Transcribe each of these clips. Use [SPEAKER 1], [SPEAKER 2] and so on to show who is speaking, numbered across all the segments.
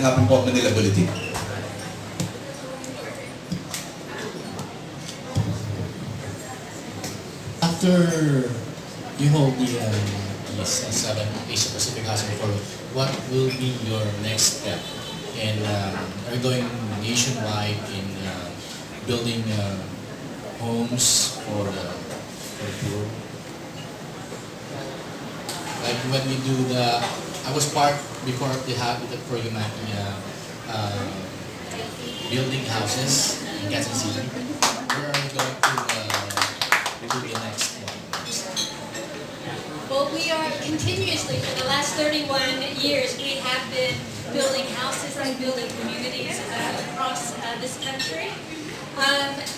[SPEAKER 1] nga po Manila Bulletin.
[SPEAKER 2] After you hold the seven Asia Pacific Housing Forum, what will be your next step? And are you going nationwide in building homes for the poor? Like when we do I was part before of the Habitat for Humanity building houses in Quezon City. Where are you going to do the next one?
[SPEAKER 3] Well, we are continuously, for the last 31 years, we have been building houses and building communities across this country.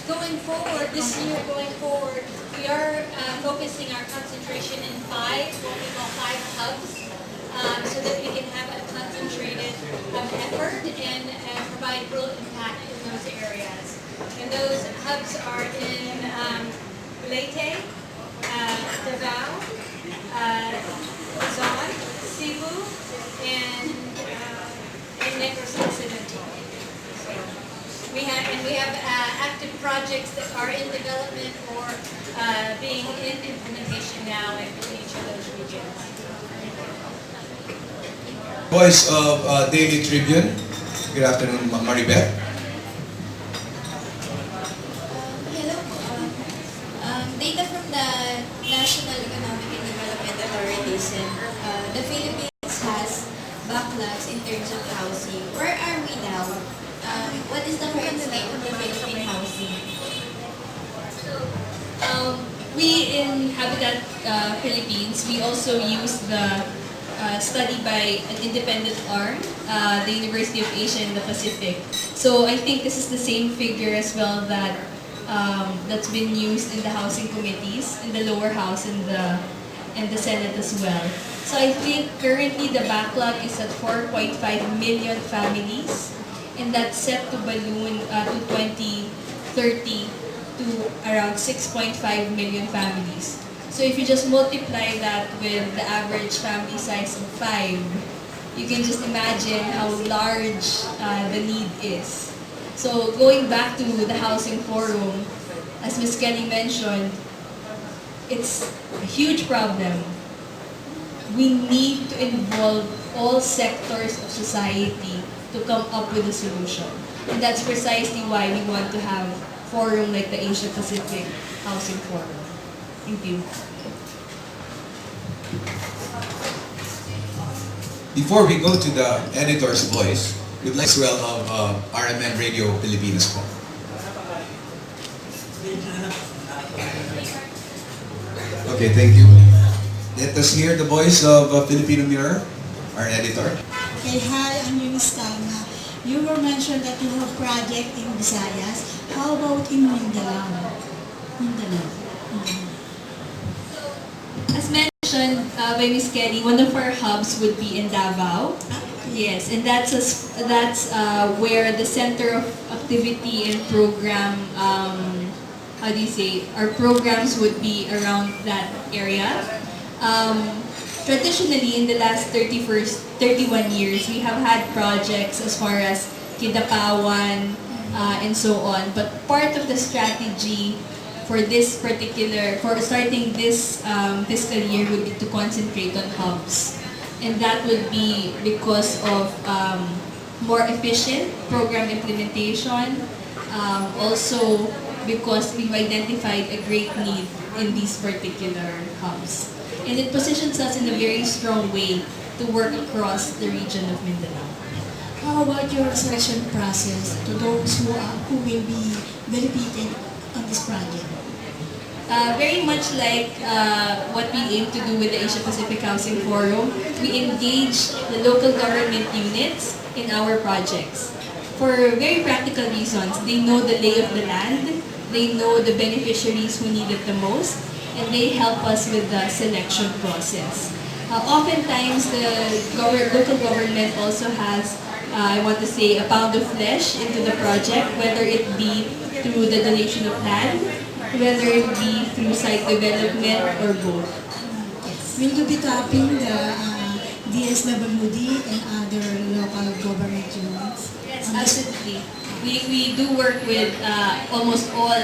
[SPEAKER 3] Going forward, this year going forward, we are focusing our concentration in what we call five hubs, so that we can have a concentrated effort and provide real impact in those areas. And those hubs are in Leyte, Davao, Luzon, Cebu, and Negros Occidental. We have active projects that are in development or being in implementation now in each of those regions.
[SPEAKER 1] Voice of Daily Tribune. Good afternoon, Maribeth.
[SPEAKER 4] Hello po. Data from the National Economic and Development Authority said the Philippines has backlogs in terms of housing. Where are we now? What is the current state of the Philippine housing?
[SPEAKER 5] We in Habitat Philippines, we also use the study by an independent arm, the University of Asia and the Pacific. So I think this is the same figure as well that that's been used in the housing committees in the lower house and the Senate as well. So I think currently the backlog is at 4.5 million families, and that's set to balloon to 2030 to around 6.5 million families. So if you just multiply that with the average family size of 5, you can just imagine how large the need is. So going back to the housing forum, as Ms. Kelly mentioned, it's a huge problem. We need to involve all sectors of society to come up with a solution. And that's precisely why we want to have a forum like the Asia Pacific Housing Forum. Thank you.
[SPEAKER 1] Before we go to the editor's voice, we'd like as well of RMN Radio Pilipinas po. Okay, thank you. Let us hear the voice of Filipino Mirror, our editor.
[SPEAKER 6] Okay, hi, I'm Eunice Tama. You were mentioned that you have project in Visayas. How about in Mindanao?
[SPEAKER 5] As mentioned by Ms. Kelly, one of our hubs would be in Davao. Yes, and that's where the center of activity and program, our programs would be around that area. Traditionally, in the last 31 years, we have had projects as far as Kidapawan and so on. But part of the strategy for starting this fiscal year would be to concentrate on hubs. And that would be because of more efficient program implementation, also because we've identified a great need in these particular hubs. And it positions us in a very strong way to work across the region of Mindanao.
[SPEAKER 6] How about your selection process to those who will be benefited on this project?
[SPEAKER 5] Very much like what we aim to do with the Asia Pacific Housing Forum, we engage the local government units in our projects. For very practical reasons, they know the lay of the land, they know the beneficiaries who need it the most, and they help us with the selection process. Oftentimes, the local government also has, I want to say, a pound of flesh into the project, whether it be through the donation of land, whether it be through site development, or both.
[SPEAKER 6] Will you be tapping the DSWD and other local government units?
[SPEAKER 5] Yes, absolutely. We do work with almost all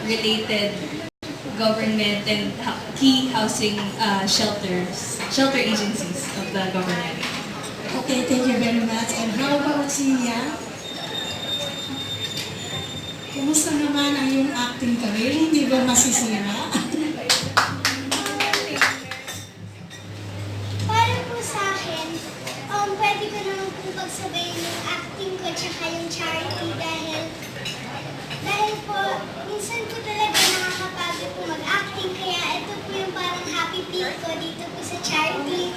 [SPEAKER 5] related government and key housing shelter agencies of the government.
[SPEAKER 6] Okay, thank you very much. And how about Sia? Kumusta naman ang iyong acting career? Hindi ba masisira?
[SPEAKER 7] Para po sa akin, pwede ko naman po pagsabayin yung acting ko tsaka yung charity dahil po, minsan po talaga nakakapagod po mag-acting kaya ito po yung parang happy peak ko dito po sa charity.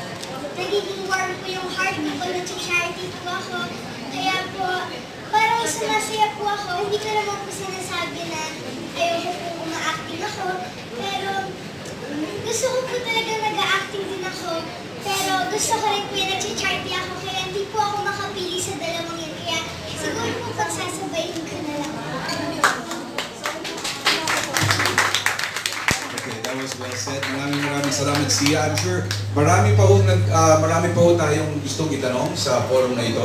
[SPEAKER 7] Nagiging warm po yung heart ko pag nag-charity po ako. Kaya po, parang sumasaya po ako. Hindi ko naman po sinasabi na ayoko po uma-acting ako. Pero gusto ko po talaga nag-acting din ako. Pero gusto ko rin po yung nag-charity ako. Kaya hindi po ako makapili sa dalawang yun. Kaya siguro po pagsasabayin ko na lang.
[SPEAKER 1] Okay, that was well said. Maraming salamat, Sia. I'm sure marami pa ho tayong gustong itanong sa forum na ito.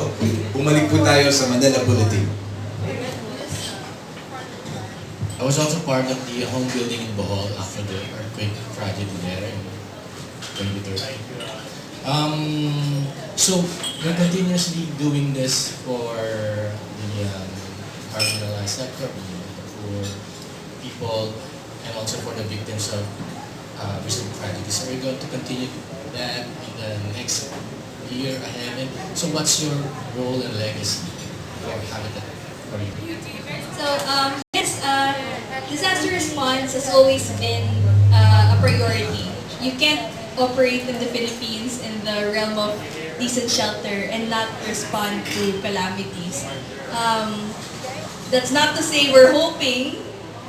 [SPEAKER 1] Bumalik po tayo sa Manila Bulletin.
[SPEAKER 2] I was also part of the home building in Bohol after the earthquake tragedy there in 2013. So we're continuously doing this for the marginalized sector, the poor people, and also for the victims of recent tragedies. Are we going to continue that in the next year ahead? So what's your role and legacy for Habitat for You?
[SPEAKER 5] So, yes, disaster response has always been a priority. You can't operate in the Philippines in the realm of decent shelter and not respond to calamities. That's not to say we're hoping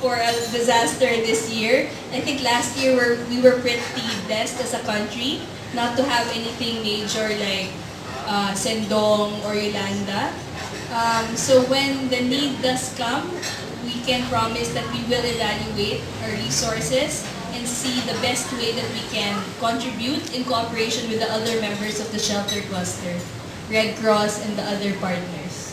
[SPEAKER 5] for a disaster this year. I think last year we were pretty blessed as a country not to have anything major like Sendong or Yolanda. So when the need does come, we can promise that we will evaluate our resources and see the best way that we can contribute in cooperation with the other members of the shelter cluster, Red Cross and the other partners.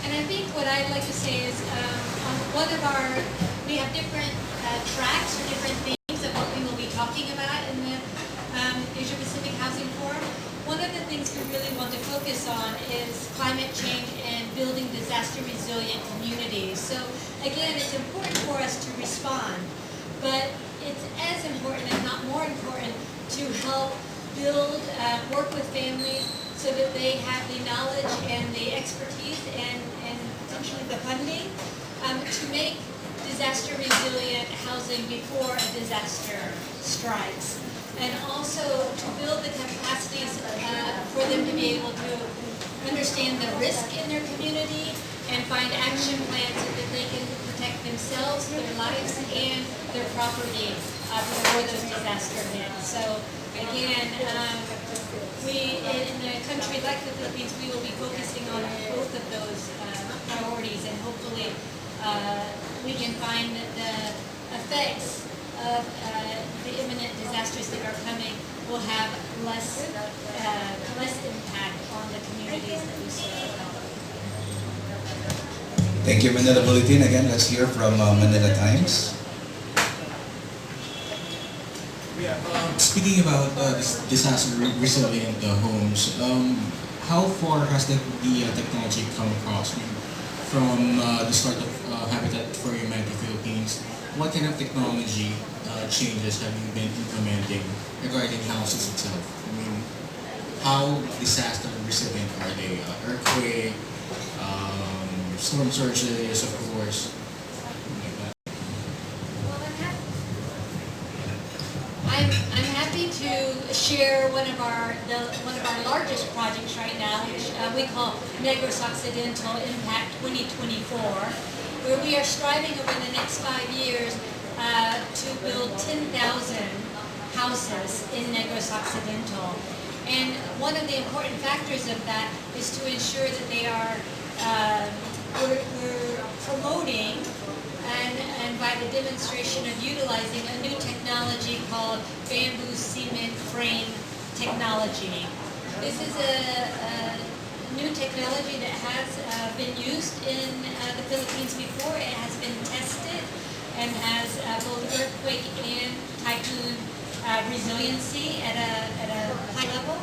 [SPEAKER 3] And I think what I'd like to say is on we have different tracks or different themes of what we will be talking about in the Asia Pacific Housing Forum. One of the things we really want to focus on is climate change and building disaster resilient communities. So again, it's important for us to respond, but it's as important, if not more important, to help build, work with families so that they have the knowledge and the expertise and potentially the funding to make disaster resilient housing before a disaster strikes. And also to build the capacities for them to be able to understand the risk in their community and find action plans so that they can protect themselves, their lives, and their property before those disasters hit. So again, we in a country like the Philippines, we will be focusing on both of those priorities, and hopefully we can find that the effects of the imminent disasters that are coming will have less impact on the communities that we serve.
[SPEAKER 1] Thank you, Manila Bulletin. Again, let's hear from Manila Times.
[SPEAKER 8] Speaking about this disaster resilient homes, how far has the technology come across from the start of Habitat for Humanity Philippines? What kind of technology changes have you been implementing regarding houses itself? I mean, how disaster resilient are they? Earthquake, storm surges, of course.
[SPEAKER 3] I'm happy to share one of our largest projects right now, which we call Negros Occidental Impact 2024, where we are striving over the next 5 years to build 10,000 houses in Negros Occidental. And one of the important factors of that is to ensure that they are we're promoting and by the demonstration of utilizing a new technology called bamboo cement frame technology. This is a new technology that has been used in the Philippines before. It has been tested and has both earthquake and typhoon resiliency at a high level.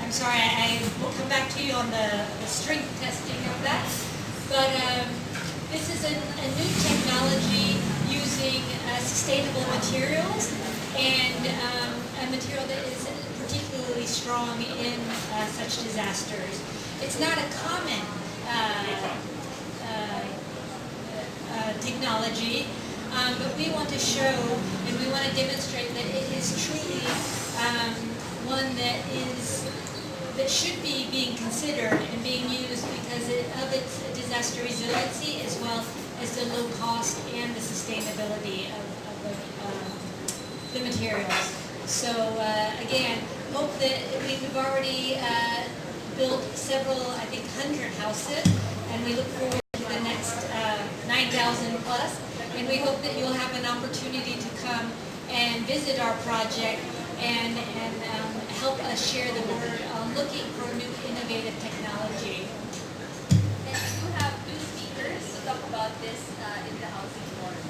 [SPEAKER 3] I'm sorry, I will come back to you on the strength testing of that. But this is a new technology using sustainable materials and a material that is particularly strong in such disasters. It's not a common technology, but we want to show and we want to demonstrate that it is truly one that should be being considered and being used because of its disaster resiliency as well as the low cost and the sustainability of the materials. So again, hope that we've already built several, I think 100 houses, and we look forward to the next 9,000 plus, and we hope that you'll have an opportunity to come and visit our project and help us share the word on looking for new innovative technology.
[SPEAKER 5] And you have two speakers to talk about this in the housing forum.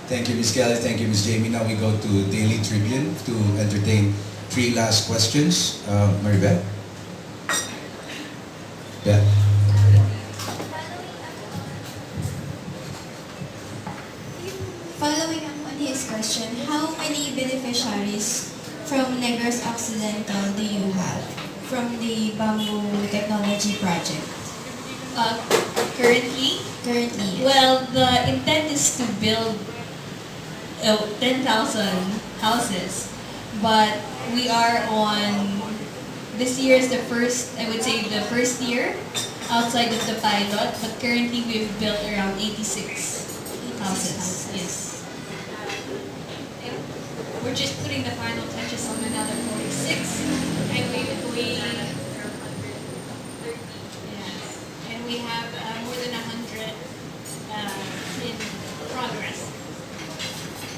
[SPEAKER 1] Thank you, Ms. Kelly. Thank you, Ms. Jamie. Now we go to Daily Tribune to entertain 3 last questions. Maribeth? Beth?
[SPEAKER 4] Following up on his question, how many beneficiaries from Negros Occidental do you have from the bamboo technology project?
[SPEAKER 5] Currently,
[SPEAKER 4] Currently, yes.
[SPEAKER 5] well, the intent is to build 10,000 houses, but we are on, this year is the first, I would say the first year outside of the pilot, but currently we've built around 86 houses. Yes.
[SPEAKER 3] We're just putting the final touches on another 46, and we have more than 100 in progress.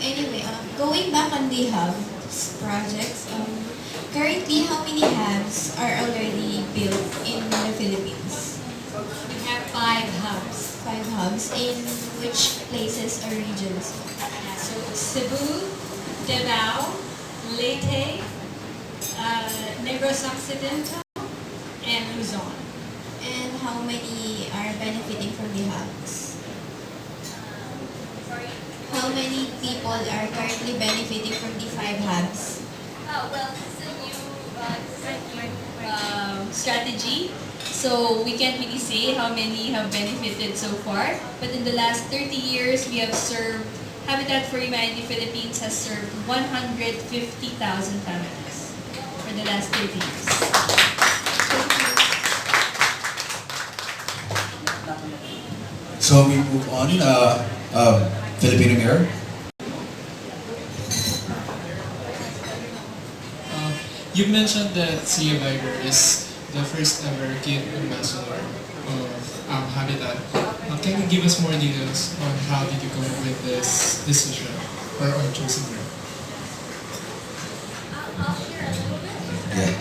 [SPEAKER 4] Anyway, going back on the hubs projects, currently how many hubs are already built in the Philippines?
[SPEAKER 3] We have 5 hubs.
[SPEAKER 4] 5 hubs in which places or regions?
[SPEAKER 3] So Cebu, Davao, Leyte, Negros Occidental, and Luzon.
[SPEAKER 4] And how many are benefiting from the hubs? How many people are currently benefiting from the 5 hubs?
[SPEAKER 5] Well, this is a new strategy, so we can't really say how many have benefited so far. But in the last 30 years, we have served, Habitat for Humanity Philippines has served 150,000 families for the last 30 years.
[SPEAKER 1] So we move on. Filipino Mirror.
[SPEAKER 9] You mentioned that Vigor is the first ever kid ambassador of Habitat. Can you give us more details on how did you come up with this decision or on choosing her?
[SPEAKER 3] I'll share a little bit.
[SPEAKER 1] Yeah.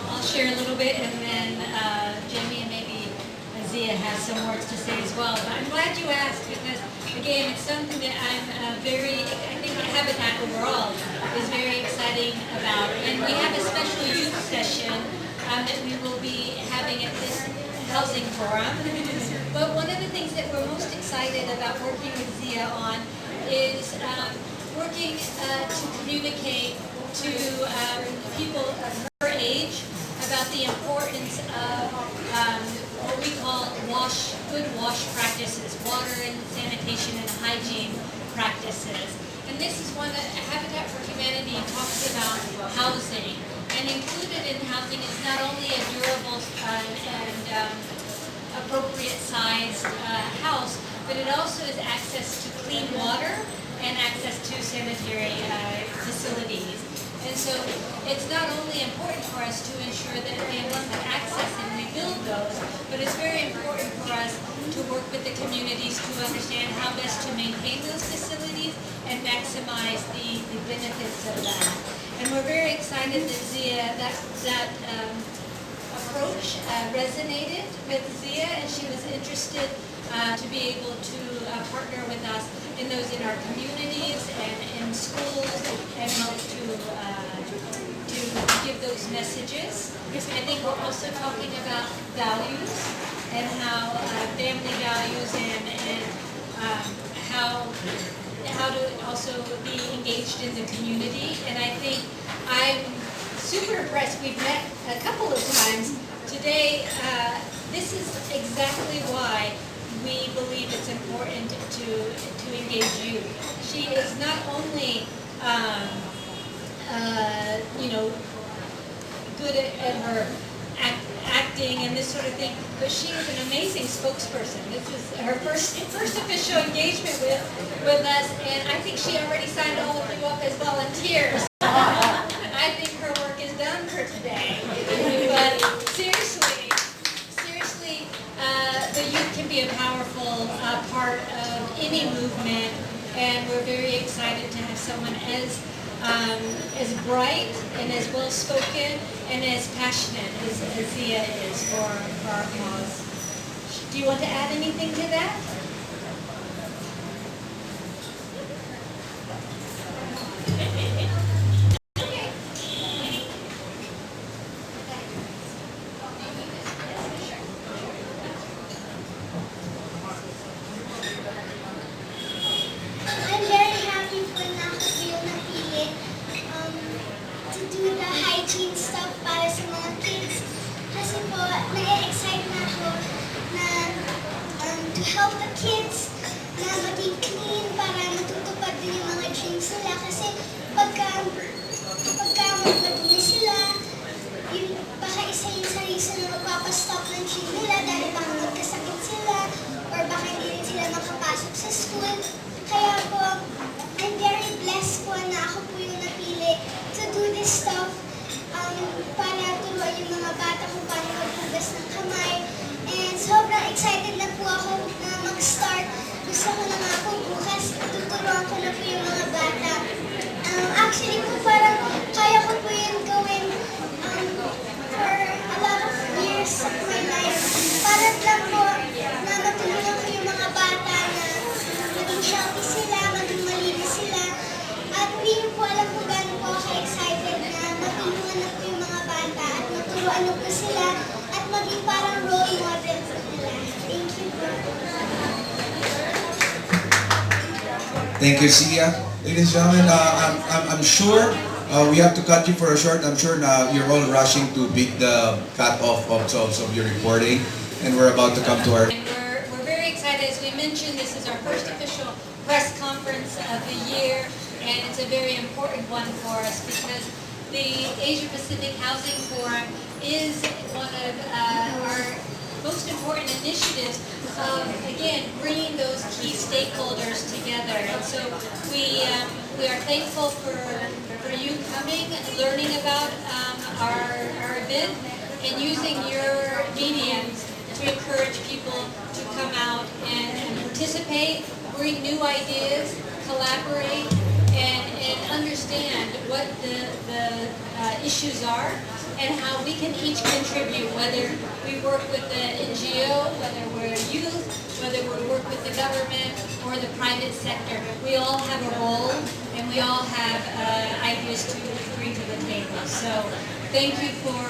[SPEAKER 3] I'll share a little bit, and then Jamie and maybe Zia has some words to say as well. But I'm glad you asked because, again, it's something that I think Habitat overall is very exciting about. And we have a special youth session that we will be having at this housing forum. But one of the things that we're most excited about working with Zia on is working to communicate to people of her age about the importance of what we call good wash practices, water and sanitation and hygiene practices. And this is one that Habitat for Humanity talks about housing. And included in housing is not only a durable and appropriate sized house, but it also is access to clean water and access to sanitary facilities. And so it's not only important for us to ensure that families have access and we build those, but it's very important for us to work with the communities to understand how best to maintain those facilities and maximize the benefits of that. And we're very excited that Zia, that approach resonated with Zia, and she was interested to be able to partner with us in those in our communities and in schools and help to give those messages. I think we're also talking about values and how family values and how to also be engaged in the community. And I think I'm super impressed. We've met a couple of times today. This is exactly why we believe it's important to engage youth. She is not only good at her acting and this sort of thing, but she is an amazing spokesperson. This is her first official engagement with us, and I think she already signed all of you up as volunteers. I think her work is done for today. But seriously, the youth can be a powerful part of any movement, and we're very excited to have someone as bright and as well spoken and as passionate as Zia is for our cause. Do you want to add anything to that?
[SPEAKER 7] I'm very happy po na ako po yung napili to do the hygiene stuff para sa mga kids. Kasi po, na-excite na ako na to help the kids na maging clean para matutupad din yung mga dreams nila. Kasi pagka magmadumi sila, baka isa yung sa reason na magpapastop ng dream nila dahil baka magkasakit sila or baka hindi rin sila makapasok sa school. Kaya po, I'm very blessed po na ako po yung napili to do this stuff para turuan yung mga bata kung paano maghugas ng kamay. And sobrang excited na po ako na mag-start. Gusto ko na nga po bukas, tuturuan ko na po yung mga bata. Actually po, parang kaya ko po yung gawin for a lot of years of my life. Para lang po na matulungan ko yung mga bata na maging healthy sila, maging malinis sila. At hindi niyo po alam kung gaano po ako excited na matulungan na po yung mga bata at maturuan na po sila at maging parang role model po nila. Thank you po.
[SPEAKER 1] Thank you, Sia. Ladies and gentlemen, I'm sure we have to cut you for a short. I'm sure now you're all rushing to beat the cut-off of your reporting, and we're about to come to our...
[SPEAKER 3] And we're very excited. As we mentioned, this is our first official press conference of the year, and it's a very important one for us because the Asia Pacific Housing Forum is one of our most important initiatives of, again, bringing those key stakeholders together. And so we are thankful for you coming, learning about our event, and using your mediums to encourage people to come out and participate, bring new ideas, collaborate, and understand what the issues are and how we can each contribute, whether we work with the NGO, whether we're youth, whether we work with the government or the private sector. We all have a role and we all have ideas to bring to the table. So thank you for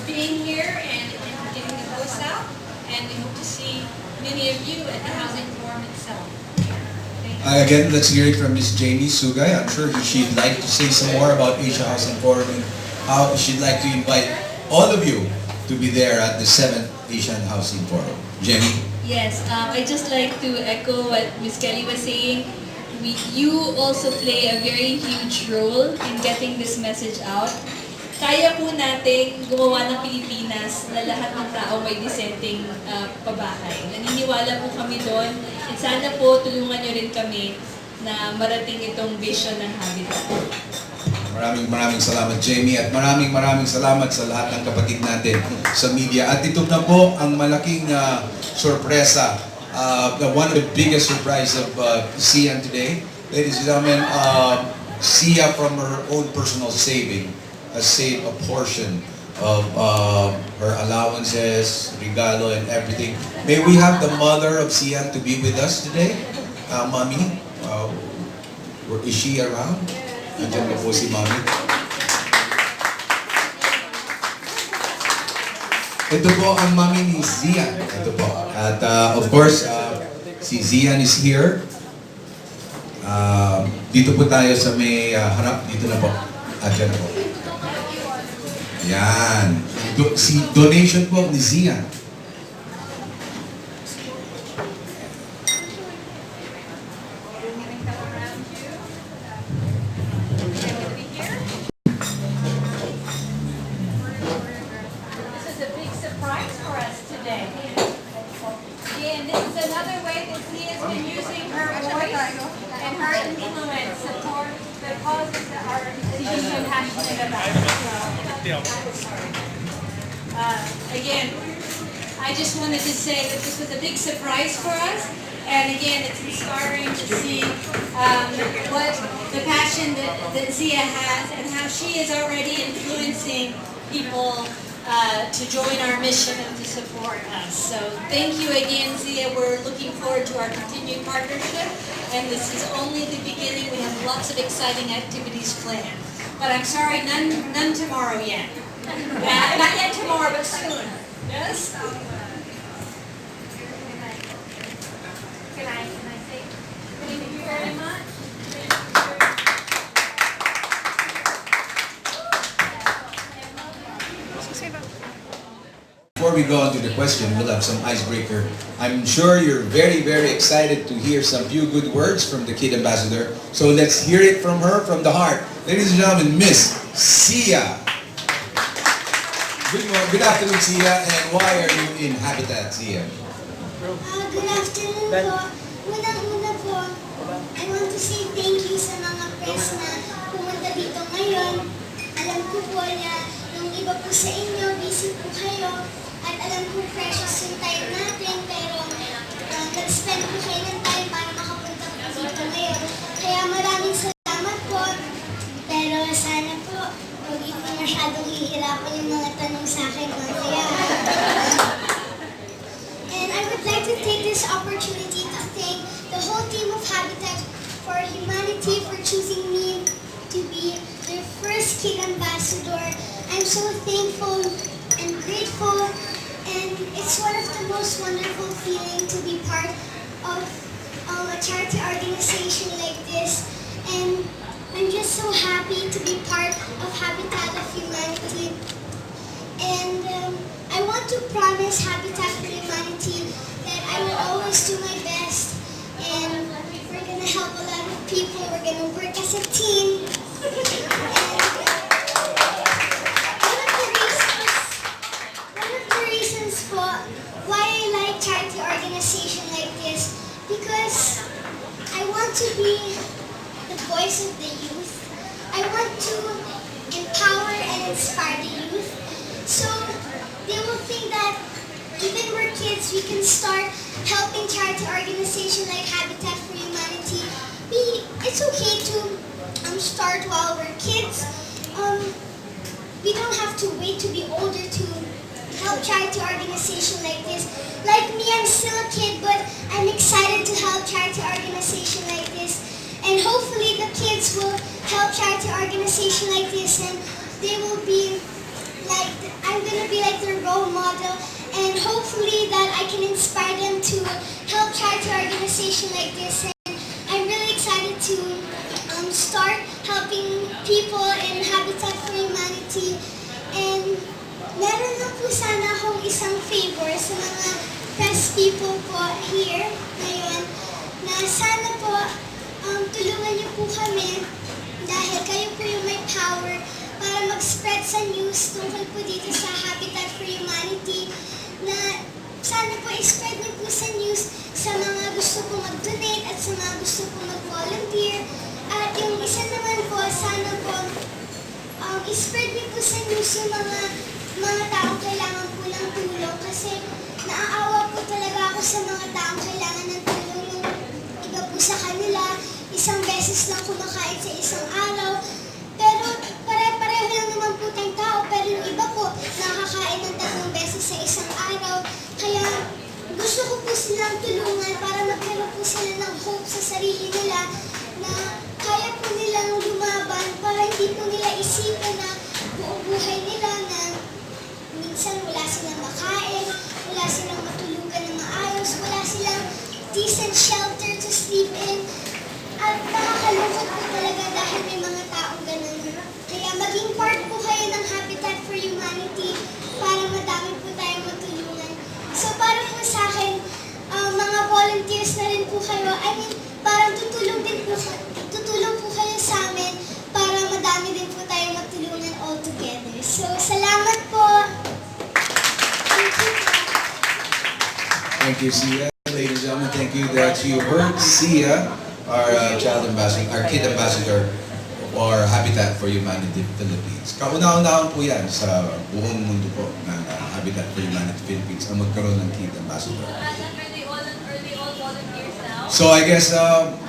[SPEAKER 3] being here and getting the voice out, and we hope to see many of you at the Housing Forum itself.
[SPEAKER 1] Again, let's hear it from Ms. Jamie Sugay. I'm sure she'd like to say some more about Asia Housing Forum and how she'd like to invite all of you to be there at the 7th Asian Housing Forum. Jamie?
[SPEAKER 5] Yes, I just like to echo what Ms. Kelly was saying. You also play a very huge role in getting this message out. Kaya po natin gumawa ng Pilipinas na lahat ng tao may disenteng pabahay. Naniniwala po kami doon. At sana po tulungan nyo rin kami na marating itong vision ng Habitat.
[SPEAKER 1] Maraming salamat, Jamie, at maraming salamat sa lahat ng kapatid natin sa media. At ito na po ang malaking sorpresa, one of the biggest surprise of Sian today. Ladies and gentlemen, Sia from her own personal saving has saved a portion of her allowances, regalo, and everything. May we have the mother of Sian to be with us today? Mommy, is she around? Nandiyan po si Mommy. Ito po ang Mommy ni Zian. Ito po. At of course, si Zian is here. Dito po tayo sa may harap. Dito na po. At yan po. Yan. Si donation po ni Zian.
[SPEAKER 3] Again, I just wanted to say that this was a big surprise for us, and again, it's inspiring to see what the passion that Zia has and how she is already influencing people to join our mission and to support us. So thank you again, Zia. We're looking forward to our continued partnership, and this is only the beginning. We have lots of exciting activities planned. But I'm sorry, none tomorrow yet. Not yet tomorrow, but soon. Yes? Can I say thank you very much?
[SPEAKER 1] Before we go on to the question, we'll have some icebreaker. I'm sure you're very excited to hear some few good words from the Kid Ambassador. So let's hear it from her, from the heart. Ladies and gentlemen, Miss Sia. Good afternoon, Sia, and why are you in Habitat, Sia?
[SPEAKER 7] Good afternoon po. Unang-una po, I want to say thank you sa mga press na pumunta dito ngayon. Alam ko po na yung iba po sa inyo, busy po kayo, at alam ko precious yung time natin, pero nag-spend po kayo ng time para makapunta po dito ngayon. Kaya maraming salamat po, pero sana po, huwag po masyadong hihirapan yung mga tanong sa akin mamaya. And I would like to take this opportunity to thank the whole team of Habitat for Humanity for choosing me to be their first Kid Ambassador. I'm so thankful and grateful, and it's one of the most wonderful feelings to be part of a charity organization like this. And I'm just so happy to be part of Habitat of Humanity. And I want to promise Habitat for Humanity that I will always do my best, and we're going to help a lot of people. We're going to work as a team. One of the reasons why I like charity organization like this, because I want to be the voice of the youth. I want to empower and inspire the youth. So they will think that even we're kids, we can start helping charity organizations like Habitat for Humanity. It's okay to start while we're kids. We don't have to wait to be older to help charity organizations like this. Like me, I'm still a kid, but I'm excited to help charity organizations like this. And hopefully the kids will help charity organizations like this, and they will be like, I'm going to be like their role model, and hopefully that I can inspire them to help charity organizations like this. And I'm really excited to start helping people in Habitat for Humanity. And meron na po sana akong isang favor sa mga press people po here ngayon, na sana po tulungan niyo po kami, dahil kayo po yung may power para mag-spread sa news tungkol po dito sa Habitat for Humanity, na sana po i-spread niyo po sa news sa mga gusto po mag-donate at sa mga gusto po mag-volunteer. At yung isa naman po, sana po i-spread niyo po sa news yung mga taong kailangan po ng tulong kasi naaawa po talaga ako sa mga taong kailangan ng tulong. Yung iba po sa kanila, isang beses lang kumakain sa isang araw. Pero pare-pareho lang naman po tayong tao. Pero yung iba po, nakakain ng 3 beses sa isang araw. Kaya gusto ko po silang tulungan para magkaroon po sila ng hope sa sarili nila na kaya po nilang lumaban para hindi po nila isipin na buong buhay nila na minsan wala silang makain, wala silang matulugan ng maayos, wala silang decent shelter to sleep in. At nakakalungkot po talaga dahil may mga taong ganun. Kaya maging part po kayo ng Habitat for Humanity para madami po tayong matulungan. So para po sa akin, mga volunteers na rin po kayo. I mean, parang tutulong po kayo sa amin para madami din po tayong matulungan all together. So salamat po!
[SPEAKER 1] Thank you, Sia. Ladies and gentlemen, thank you that you heard Sia, our child ambassador, our kid ambassador for Habitat for Humanity Philippines. Kauna-unahan po yan sa buong mundo po ng Habitat for Humanity Philippines ang magkaroon ng kid ambassador.
[SPEAKER 3] Are they all volunteers now?
[SPEAKER 1] So I guess,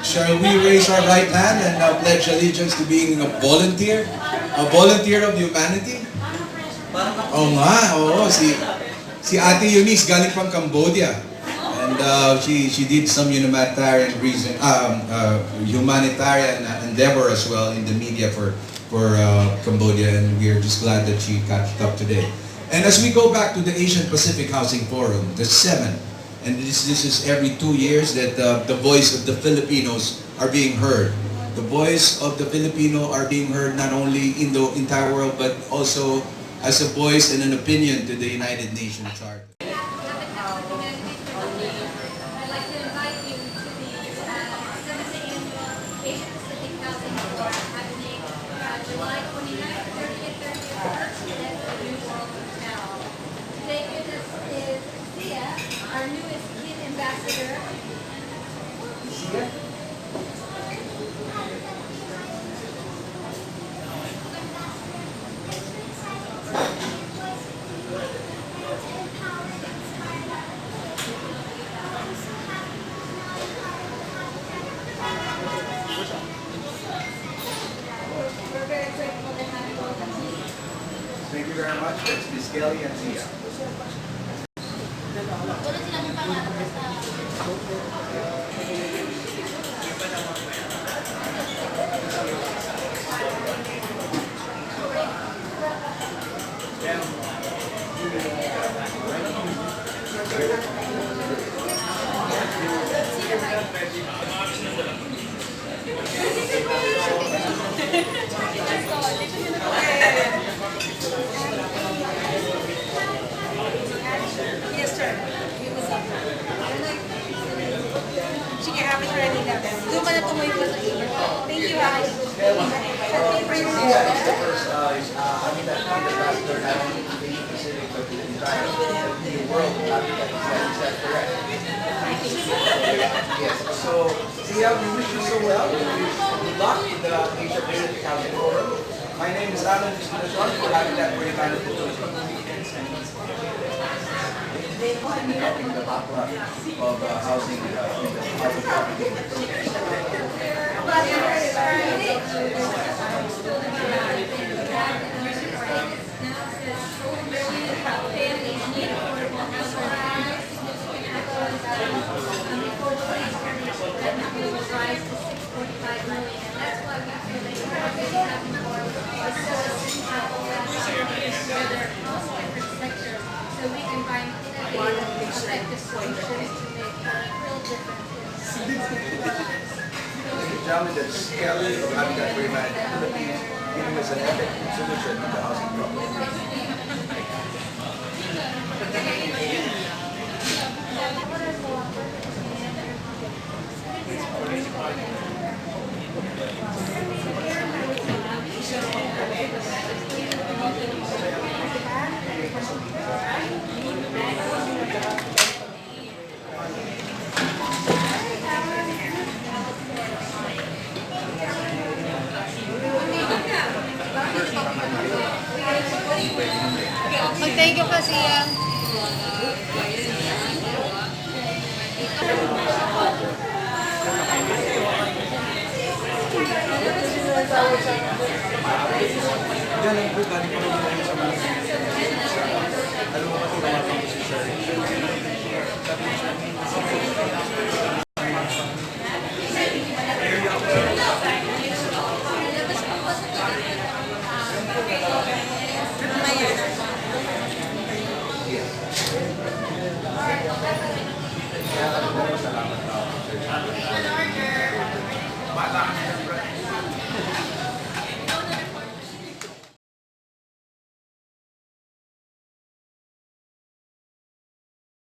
[SPEAKER 1] shall we raise our right hand and pledge allegiance to being a volunteer? A volunteer of humanity? Oo nga, oo. Si Ate Eunice galing from Cambodia. And she did some humanitarian humanitarian endeavor as well in the media for Cambodia, and we are just glad that she catched up today. And as we go back to the Asian Pacific Housing Forum, the 7th, and this is every 2 years that the voice of the Filipinos are being heard. The voice of the Filipino are being heard not only in the entire world but also as a voice and an opinion to the United Nations Charter.
[SPEAKER 3] I'd like to invite you to the 7th annual Asia Pacific Housing Forum happening July 29th, 30th, 31st at the New World Hotel. Today with us is Sia, our newest kid ambassador. We're very grateful to have you on the team.
[SPEAKER 1] Thank you very much. That's Ms. Kelly and Sia.
[SPEAKER 10] Yes, sir. Sige, habit ready na. Doon ka na tumoy ko sa iyo. Thank you, ha.
[SPEAKER 1] Sia is the first Habitat ambassador not only to the Asia Pacific but to the entire world Habitat. Is that correct? Yes. So, Sia, we wish you so well. Good luck with the Asia Pacific Housing Forum. My name is Alan Destination for Habitat for Humanity. Helping the backlog of housing in the housing property.
[SPEAKER 3] So we can find innovative, effective solutions to make a real difference in
[SPEAKER 1] Ladies and gentlemen, that's Kelly of Habitat for Humanity Philippines giving us an epic solution to the housing problem.
[SPEAKER 10] Thank you kasi.
[SPEAKER 11] Bata